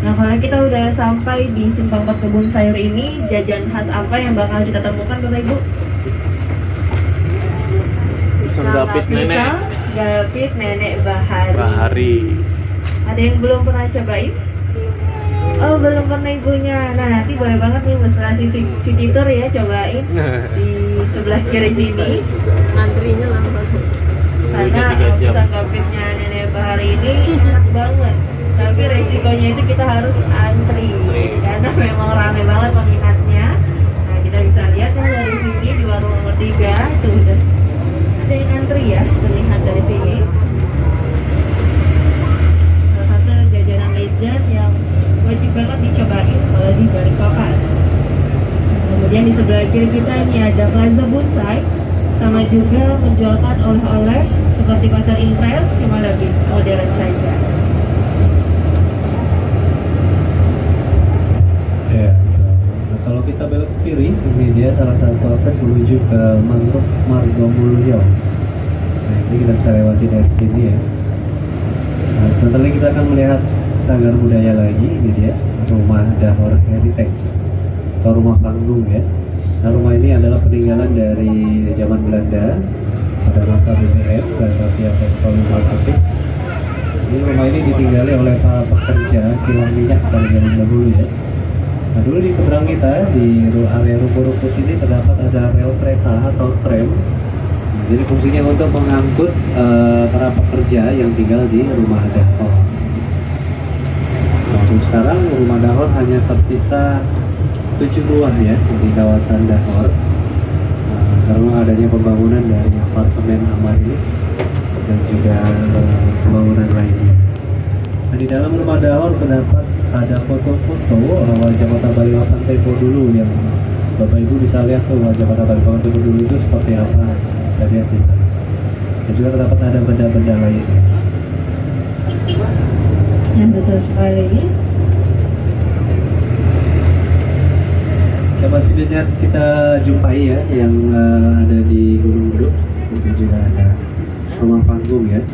Nah, kalau kita udah sampai di Simpang 4 Kebun Sayur ini, jajan khas apa yang bakal kita temukan Bapak Ibu? Pisang gapit nenek. Pisang gapit nenek Bahari. Bahari. Ada yang belum pernah cobain? Oh, belum pernah ibunya. Nah, nanti boleh banget nih mesra City Tour ya, cobain di sebelah kiri sini. Ngantrinya lama. Karena pisang gapitnya nenek Bahari ini enak banget. Tapi resikonya itu kita harus antri karena memang rame banget peminatnya. Nah, kita bisa lihat ya dari sini di warung nomor 3 itu udah ada yang antri ya, terlihat dari sini. Salah satu jajanan legend yang wajib banget dicobain kalau di Balikpapan. Kemudian di sebelah kiri kita ini ada Plaza Bonsai, sama juga menjualkan oleh-oleh seperti pasar Intres, cuma lebih modern saja. Ya. Nah, kalau kita belok ke kiri, ini dia salah satu akses menuju ke Mangrove Margomulyo. Nah, ini kita bisa lewati dari sini ya. Nah, sebentar lagi kita akan melihat cagar budaya lagi. Ini dia rumah Dahor Heritage atau rumah panggung ya. Nah, rumah ini adalah peninggalan dari zaman Belanda pada masa BBM dan Rakyat Kolonial. Ini rumah ini ditinggali oleh para pekerja kilang minyak pada zaman dahulu ya. Nah, dulu di seberang kita di area ruko-ruko sini terdapat ada rel kereta atau tram. Nah, jadi fungsinya untuk mengangkut para pekerja yang tinggal di rumah Dahor. Nah, untuk sekarang rumah Dahor hanya tersisa 7 buah ya di kawasan Dahor. Nah, karena adanya pembangunan dari apartemen Amarilis dan juga pembangunan lainnya. Nah, di dalam rumah Dahor terdapat ada foto-foto wajah kota Balikpapan tempo dulu yang Bapak Ibu bisa lihat tuh wajah kota Balikpapan tempo dulu itu seperti apa, bisa lihat di sana. Dan juga terdapat ada benda-benda lainnya. Yang betul sekali. Coba selanjutnya kita jumpai ya yang ada di Gunung Dups. Itu juga ada rumah panggung ya.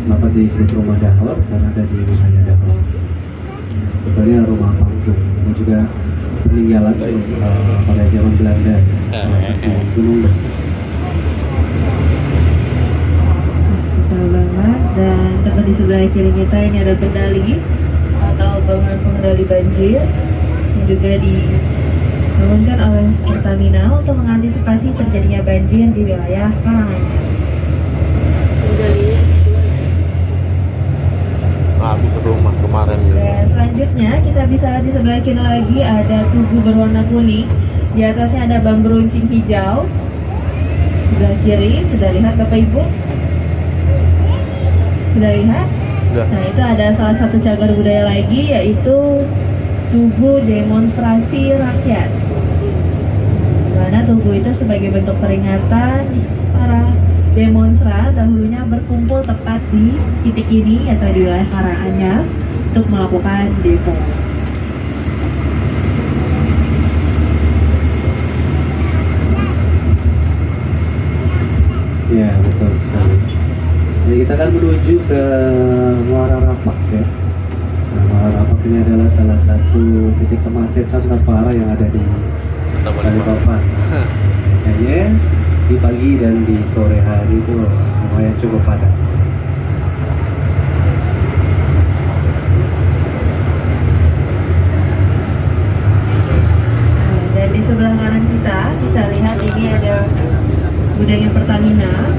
Kenapa disebut rumah Dahor? Karena ada di wilayah Dahor. Sebenarnya rumah panggung. Ini juga peninggalan pada zaman Belanda. Gunung Dups. Betul banget. Dan tepat di sebelah kiri kita ini ada kendali atau bangunan pengendali banjir yang juga dibangunkan oleh Pertamina untuk mengantisipasi terjadinya banjir di wilayah Karanganyar. Penggalinya Habis rumah kemarin. Dan selanjutnya kita bisa lihat di sebelah kiri lagi ada tugu berwarna kuning. Di atasnya ada bambu runcing hijau. Sebelah kiri sudah lihat Bapak Ibu? Sudah lihat? Udah. Nah itu ada salah satu cagar budaya lagi yaitu tugu demonstrasi rakyat. Dimana tugu itu sebagai bentuk peringatan para demonstran dahulunya berkumpul tepat di titik ini atau di wilayah Karanganyar untuk melakukan demo. Ya betul sekali. Jadi kita akan menuju ke Muara Rapak ya. Nah, Muara Rapak ini adalah salah satu titik kemacetan terparah yang ada di Balikpapan. Biasanya di pagi dan di sore hari itu lumayan cukup padat. Dan di sebelah kanan kita bisa lihat ini ada gudangnya Pertamina.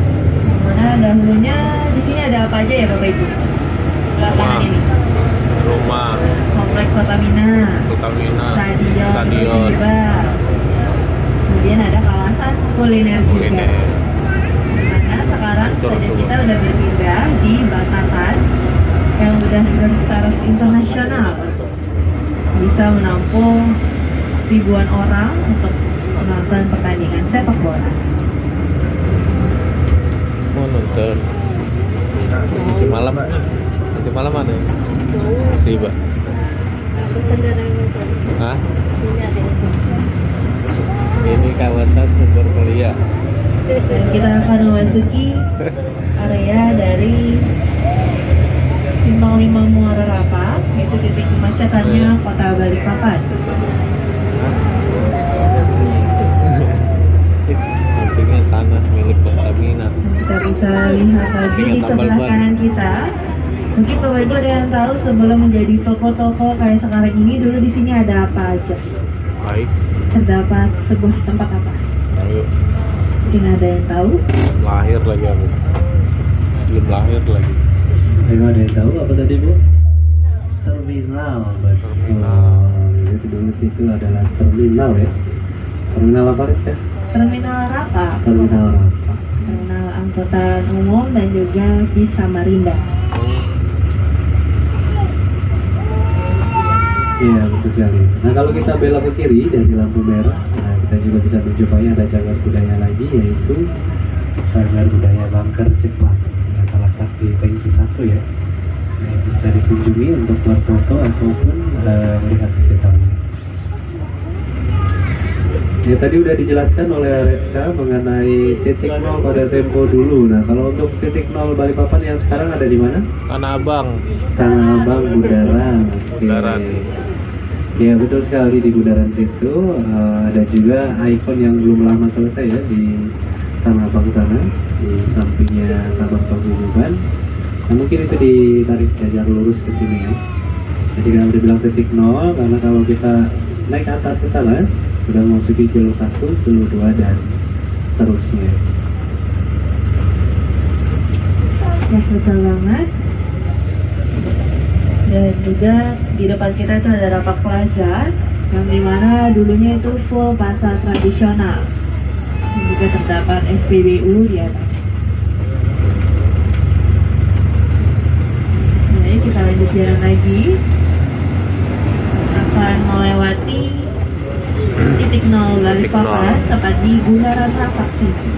Mana dahulunya di sini ada apa aja ya Bapak Ibu? Sebelah kanan ini. Rumah Kompleks Pertamina. Stadion. Kemudian ada kawasan kuliner juga. Kuliner. Dimana sekarang saja kita udah berpindah di Batakan yang udah berstatus internasional, bisa menampung ribuan orang untuk menonton pertandingan sepak bola. Mau nonton nanti malam mana ya? Siba. saudara yang nonton. Hah? Ini ada yang nonton. Ini kawasan sumber mulia. Dan kita akan memasuki area dari Simpang 5 Muara Rapak, yaitu titik kemacetannya Kota Balikpapan. Sampingnya tanah milik Pertamina. Kita bisa lihat lagi di sebelah kanan kita. Mungkin Bapak Ibu ada yang tahu sebelum menjadi toko-toko kayak sekarang ini, dulu di sini ada apa aja? Baik. Terdapat sebuah tempat apa? Ayo. Mungkin ada yang tahu? Belum lahir lagi aku. Belum lahir lagi. Ayo, ada yang tahu apa tadi Bu? Terminal. Terminal. Jadi dulu situ adalah terminal ya. Terminal apa ya? Terminal Rapak. Terminal Rapak. Terminal angkutan umum dan juga bis Samarinda. Iya betul sekali. Nah kalau kita belok ke kiri dari lampu merah, nah kita juga bisa menjumpai ada cagar budaya lagi, yaitu cagar budaya Bangker Jepang yang terletak di Tangki 1 ya. Nah, bisa dikunjungi untuk berfoto ataupun melihat sekitarnya. Ya tadi udah dijelaskan oleh Reska mengenai titik nol pada tempo dulu. Nah kalau untuk titik nol Balikpapan yang sekarang ada di mana? Tanah Abang. Tanah Abang, Bundaran. Oke. Bundaran. Ya betul sekali di Bundaran situ ada juga ikon yang belum lama selesai ya di Tanah Abang sana, di sampingnya Taman Paguyuban. Nah mungkin itu ditarik sejajar lurus ke sini ya. Jadi kan udah bilang titik nol karena kalau kita naik ke atas ke sana sudah memasuki kilo 1, kilo 2 dan seterusnya. Ya betul banget. Dan juga di depan kita itu ada Rapak Plaza yang dimana dulunya itu full pasar tradisional. Dan juga terdapat SPBU di atas. Jadi kita lanjut jalan lagi, akan melewati titik nol Balikpapan tepat di Bundaran Rapak sini.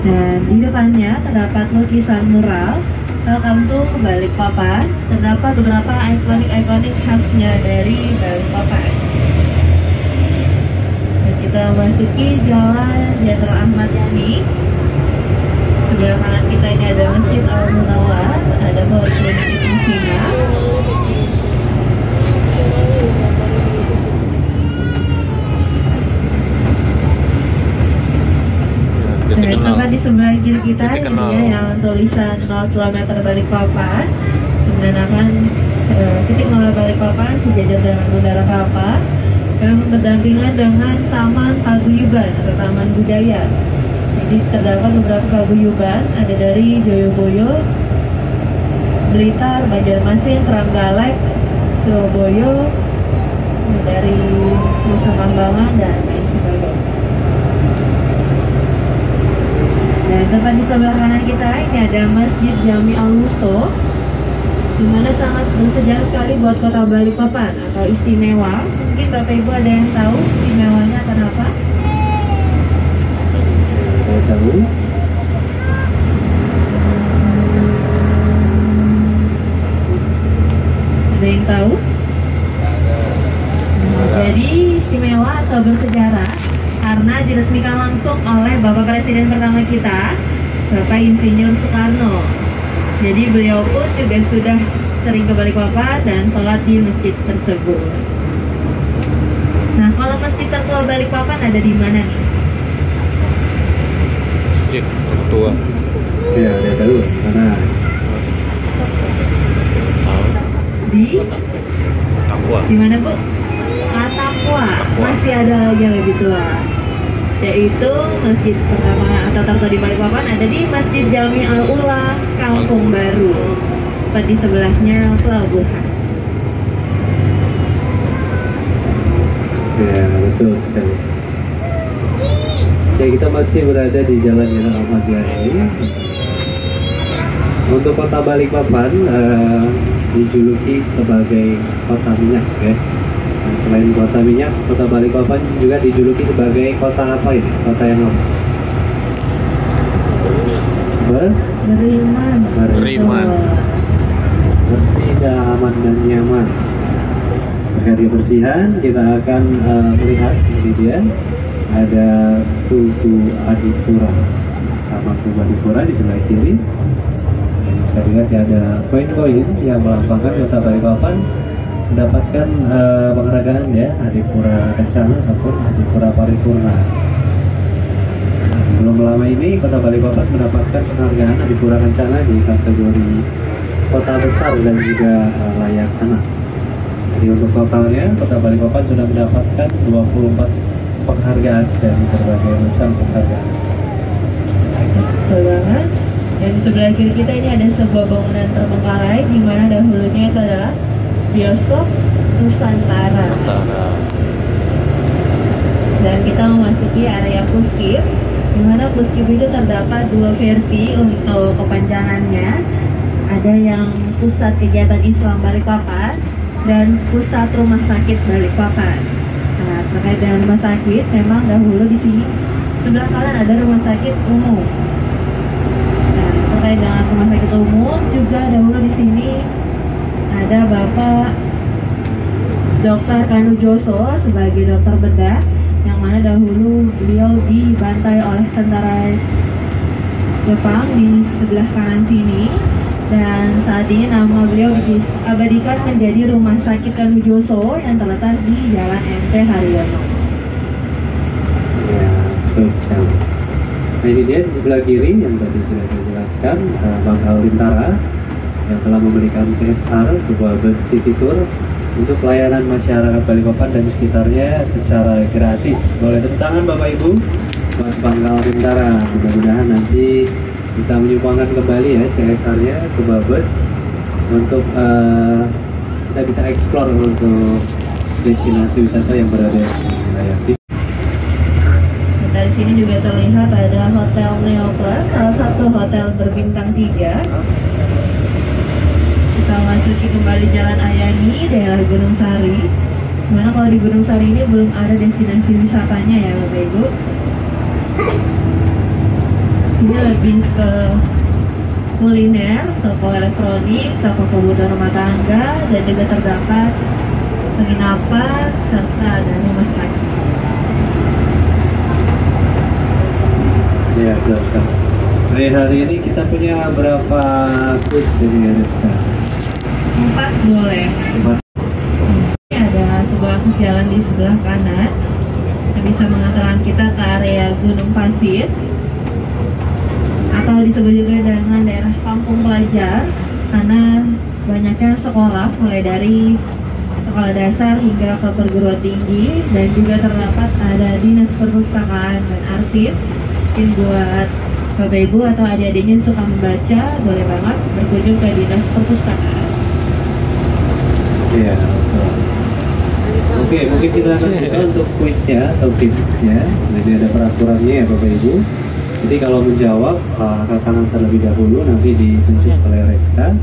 Dan di depannya terdapat lukisan mural Welcome to Balikpapan. Terdapat beberapa ikonik khasnya dari Balikpapan. Dan kita memasuki Jalan Jenderal Ahmad Yani. Sebelah kanan kita ini ada Masjid Al Munawwar, ada Poliklinik Ibnu Sina. Dan tempat di sebelah kiri kita ini ya, yang tulisan 0 km Balikpapan menandakan titik 0 Balikpapan sejajar dengan Bundaran Kelapa yang berdampingan dengan Taman Paguyuban atau Taman Budaya. Jadi terdapat beberapa paguyuban, ada dari Joyoboyo, Blitar, Banjarmasin, Trenggalek, Surabaya, dari Nusa Kambangan dan lain sebagainya. Dan tempat di sebelah kanan kita ini ada Masjid Jami Al-Wusto, di mana sangat bersejarah sekali buat kota Balikpapan atau istimewa. Mungkin Bapak Ibu ada yang tahu istimewanya kenapa? Saya tahu. Ada yang tahu? Jadi istimewa atau bersejarah karena diresmikan langsung oleh Bapak Presiden pertama kita, Bapak Insinyur Soekarno. Jadi beliau pun juga sudah sering ke Balikpapan dan sholat di masjid tersebut. Nah, kalau masjid tertua Balikpapan ada di mana nih? Masjid tertua. Ya, saya tahu. Karena Tahu. Di Takwa. di mana, Bu? Katakwa. Masih ada lagi yang lebih tua, yaitu masjid pertama atau tertua di Balikpapan ada di Masjid Jami Al-Ula Kampung Baru, tepat di sebelahnya pelabuhan. ya betul sekali. Ya, kita masih berada di Jalan Jenderal Ahmad Yani. Untuk kota Balikpapan dijuluki sebagai kota minyak ya. Nah, selain kota minyak, kota Balikpapan juga dijuluki sebagai kota apa ini? Kota yang apa? Beriman. Beriman. Bersih dan aman dan nyaman. Terkait kebersihan, kita akan melihat ini dia ada Tugu Adipura, Taman Tugu Adipura di sebelah kiri. Dan bisa dilihat ada koin-koin yang melambangkan kota Balikpapan mendapatkan penghargaan ya, Adipura Kencana ataupun Adipura Paripurna. Belum lama ini kota Balikpapan mendapatkan penghargaan Adipura Kencana di kategori kota besar dan juga layak anak. Jadi untuk totalnya kota Balikpapan sudah mendapatkan 24 penghargaan dari berbagai macam penghargaan. Betul banget. Dan di sebelah kiri kita ini ada sebuah bangunan terbengkalai di mana dahulunya itu adalah bioskop Nusantara. Dan kita memasuki area Puskip, di mana Puskip itu terdapat dua versi untuk kepanjangannya. Ada yang Pusat Kegiatan Islam Balikpapan dan Pusat Rumah Sakit Balikpapan. Nah, terkait dengan rumah sakit, memang dahulu di sini sebelah kanan ada rumah sakit umum. Nah, terkait dengan rumah sakit umum juga dahulu di sini ada Bapak Dr. Kanujoso sebagai dokter bedah, yang mana dahulu beliau dibantai oleh tentara Jepang di sebelah kanan sini. Dan saat ini nama beliau diabadikan menjadi Rumah Sakit Kanujoso yang terletak di Jalan MT Haryono. Ya, betul sekali. Nah, ini dia di sebelah kiri yang tadi sudah saya jelaskan, Bangkal Bintara yang telah memberikan CSR, sebuah bus city tour untuk pelayanan masyarakat Balikpapan dan sekitarnya secara gratis. Boleh tepuk tangan Bapak Ibu buat Bangkal Bintara. Mudah-mudahan nanti bisa menyumbangkan kembali ya CSR-nya, sebuah bus untuk kita bisa eksplor untuk destinasi wisata yang berada di wilayah ini. Dari sini juga terlihat ada Hotel Neoplas, salah satu hotel berbintang 3. Kita masuki kembali Jalan Ayani, daerah Gunung Sari. Dimana kalau di Gunung Sari ini belum ada destinasi wisatanya ya Bapak Ibu. Ini lebih ke kuliner, toko elektronik, toko kebutuhan rumah tangga, dan juga terdapat penginapan serta ada rumah sakit. Ya, betul sekali. Hari ini kita punya berapa quiz ini, Rizka? 4 boleh. 4. Ini ada sebuah akses jalan di sebelah kanan yang bisa mengantarkan kita ke area Gunung Pasir, atau disebut juga dengan daerah kampung pelajar, karena banyaknya sekolah mulai dari sekolah dasar hingga ke perguruan tinggi, dan juga terdapat ada dinas perpustakaan dan arsip. Mungkin buat Bapak Ibu atau adik-adiknya suka membaca, boleh banget berkunjung ke dinas perpustakaan. Iya, betul. Oke, mungkin kita akan buka untuk kuisnya atau tipsnya. Jadi ada peraturannya ya Bapak Ibu. Jadi kalau menjawab, angkat tangan terlebih dahulu, nanti ditunjuk oleh Reska,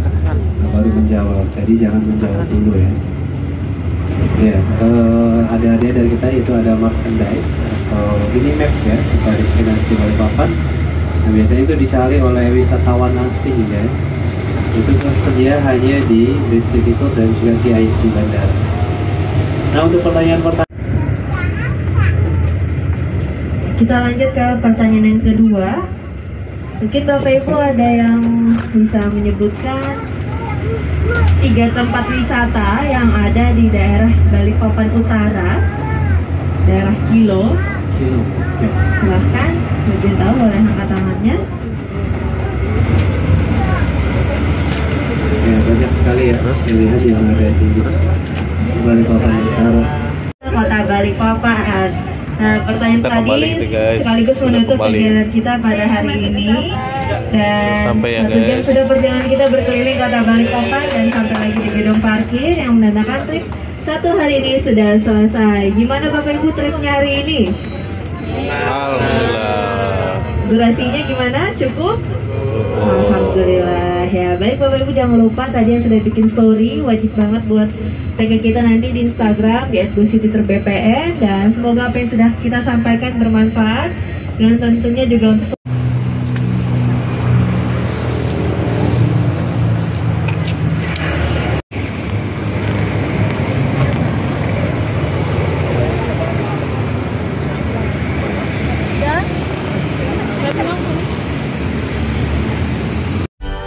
baru menjawab. Jadi jangan menjawab dulu ya. Ya, ada dari kita itu ada merchandise atau mini map ya, kita destinasi Balikpapan. Nah, biasanya itu dicari oleh wisatawan asing ya. Itu tersedia hanya di distributor dan juga TIC bandara. Nah, untuk pertanyaan pertama, Kita lanjut ke pertanyaan yang kedua. Mungkin Bapak Ibu ada yang bisa menyebutkan 3 tempat wisata yang ada di daerah Balikpapan Utara, daerah Kilo. ya. Silahkan, mungkin tahu boleh angkat tangannya. Ya, banyak sekali ya pilihan yang ada di Balikpapan Utara. Kota Balikpapan. Nah, pertanyaan Kita tadi kembali gitu, guys. sekaligus Sudah menutup kembali. perjalanan kita pada hari ini. Dan Sampai ya, 1 jam guys. sudah perjalanan kita berkeliling kota Balikpapan dan sampai lagi di gedung parkir yang menandakan trip 1 hari ini sudah selesai. Gimana Bapak Ibu tripnya hari ini? Alhamdulillah. Durasinya gimana? Cukup? Alhamdulillah ya. Baik Bapak Ibu, jangan lupa tadi yang sudah bikin story wajib banget buat tag kita nanti di Instagram di @buscity_bpn, dan semoga apa yang sudah kita sampaikan bermanfaat, dan tentunya juga untuk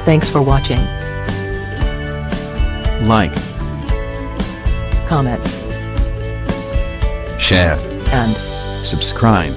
Thanks for watching. Like, Comments share, and subscribe.